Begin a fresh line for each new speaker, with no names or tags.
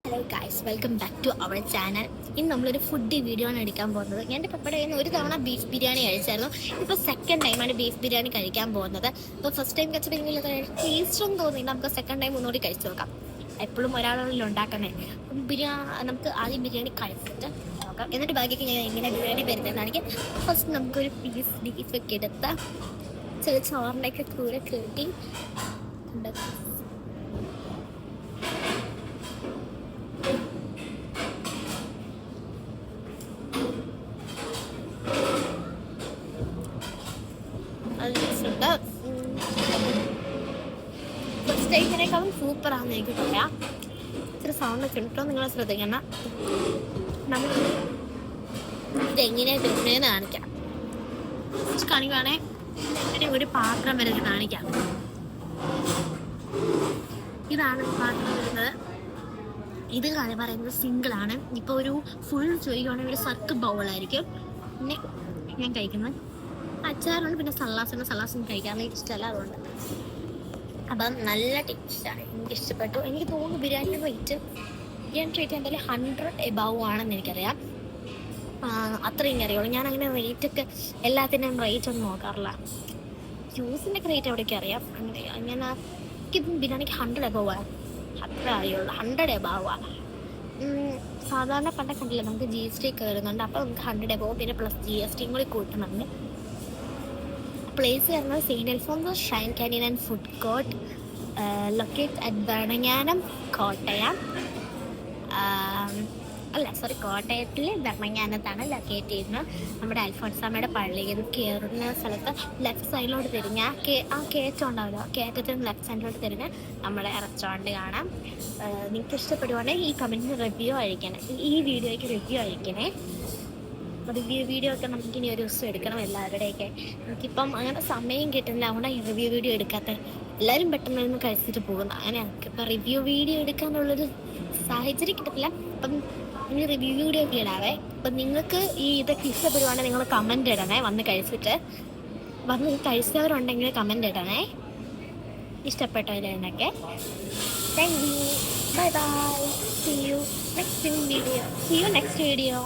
Hello guys, welcome back to our channel. ഇന്ന് നമ്മളൊരു food video ആണ് എടുക്കാൻ പോകുന്നത്. ഞാൻ എൻ്റെ പപ്പയുടെ കയ്യിൽ നിന്ന് ഒരു തവണ ബീഫ് ബിരിയാണി കഴിച്ചായിരുന്നു. ഇപ്പോൾ സെക്കൻഡ് ടൈമാണ് ബീഫ് ബിരിയാണി കഴിക്കാൻ പോകുന്നത്. ഇപ്പോൾ ഫസ്റ്റ് ടൈം കഴിച്ചിട്ടെങ്കിൽ ടേസ്റ്റ് ഒന്നും തോന്നിയില്ല. നമുക്ക് സെക്കൻഡ് ടൈം ഒന്നുകൂടി കഴിച്ചു നോക്കാം. എപ്പോഴും ഒരാളാണല്ലോ ഉണ്ടാക്കുന്നത്. നമുക്ക് ആദ്യം ബിരിയാണി കഴിച്ചിട്ട് നോക്കാം. എന്നിട്ട് ബാക്കിയൊക്കെ ഞാൻ എങ്ങനെ ബിരിയാണി വരുന്നതാണെങ്കിൽ ഫസ്റ്റ് നമുക്കൊരു പീസ് ബീഫൊക്കെ എടുത്ത് ചെറിയ ചോറിൻ്റെയൊക്കെ കൂര കൂട്ടി ഉണ്ടാക്കാം. ഫസ്റ്റ് ടൈമിനേക്കാളും സൂപ്പറാണെന്ന് എനിക്ക് പറയാം. ഇച്ചിരി സൗണ്ടൊക്കെ ഉണ്ടോ നിങ്ങൾ ശ്രദ്ധിക്കണം. നമ്മൾ ഇതെങ്ങനെയാണ് വരുന്നതെന്ന് കാണിക്കാം. കാണിക്കുവാണേ എങ്ങനെ ഒരു പാത്രം വരുന്നത് കാണിക്കാം. ഇതാണ് പാത്രം വരുന്നത്. ഇത് പറയുന്നത് സിംഗിളാണ്. ഇപ്പോൾ ഒരു ഫുൾ ചോദിക്കുവാണെങ്കിൽ ഒരു സർക്കിൾ ബൗളായിരിക്കും. പിന്നെ ഞാൻ കഴിക്കുന്നത് അച്ചാറുണ്ട്, പിന്നെ സലാസൊന്നും കഴിക്കാൻ ഇഷ്ടമല്ല, അതുകൊണ്ട്. അപ്പം നല്ല ടേസ്റ്റാണ്, എനിക്ക് ഇഷ്ടപ്പെട്ടു. എനിക്ക് തോന്നുന്നു ബിരിയാണി റേറ്റ് എന്തായാലും 100 എബവ് ആണെന്ന് എനിക്കറിയാം. അത്രയും അറിയുള്ളൂ. ഞാൻ അങ്ങനെ റേറ്റൊക്കെ എല്ലാത്തിൻ്റെയും റേറ്റ് ഒന്നും നോക്കാറില്ല. ജ്യൂസിൻ്റെ ഒക്കെ റേറ്റ് എവിടെയൊക്കെ അറിയാം. ഞാൻ എനിക്കിപ്പം ബിരിയാണിക്ക് 100 എബവ് ആണ്, അത്ര അറിയുള്ളൂ. 100 എബവ് ആണ്. സാധാരണ പണ്ടൊക്കെ കണ്ടില്ല, നമുക്ക് GST ഒക്കെ വരുന്നുണ്ട്. അപ്പോൾ നമുക്ക് 100 എബവ് പിന്നെ പ്ലസ് GST കൂടി കൂട്ടുന്നുണ്ട്. പ്ലേസ് വരുന്നത് saint Alphonsa's shrine canteen and food court, locate at Bharananganam, Kottayam. കോട്ടയത്തിൽ ഭരണങ്ങാനത്താണ് ലൊക്കേറ്റ് ചെയ്യുന്നത്. നമ്മുടെ അൽഫോൺസാമ്മയുടെ പള്ളിയിൽ നിന്ന് കയറുന്ന സ്ഥലത്ത് ലെഫ്റ്റ് സൈഡിലോട്ട് തിരിഞ്ഞ് ആ കയറ്റം ഉണ്ടാവില്ല, കയറ്റത്തിൽ നിന്ന് ലെഫ്റ്റ് സൈഡിലോട്ട് തിരിഞ്ഞ് നമ്മുടെ റെസ്റ്റോറൻറ്റ് കാണാം. നിങ്ങൾക്ക് ഇഷ്ടപ്പെടുവാണെങ്കിൽ ഈ കമൻറ്റിന് റിവ്യൂ അയക്കണേ, ഈ വീഡിയോയ്ക്ക് റിവ്യൂ അയക്കണേ. റിവ്യൂ ഒക്കെ നമുക്കിനി ഒരു ദിവസം എടുക്കണം എല്ലാവരുടെയൊക്കെ. എനിക്കിപ്പം അങ്ങനെ സമയം കിട്ടുന്നില്ല, അതുകൊണ്ടാണ് ഈ റിവ്യൂ വീഡിയോ എടുക്കാത്തത്. എല്ലാവരും പെട്ടെന്ന് നിന്ന് കഴിച്ചിട്ട് പോകുന്നു. അങ്ങനെ എനിക്കിപ്പോൾ റിവ്യൂ വീഡിയോ എടുക്കാനുള്ളൊരു സാഹചര്യം കിട്ടത്തില്ല. അപ്പം ഇനി റിവ്യൂ വീഡിയോ ഒക്കെ ഇടാവേ. അപ്പം നിങ്ങൾക്ക് ഈ ഇതൊക്കെ ഇഷ്ടപ്പെടുവാണെങ്കിൽ നിങ്ങൾ കമൻറ്റ് ഇടണേ. വന്ന് കഴിച്ചവരുണ്ടെങ്കിൽ കമൻറ്റ് ഇടണേ, ഇഷ്ടപ്പെട്ടവരെന്നൊക്കെ. Thank you, bye bye, see you next video.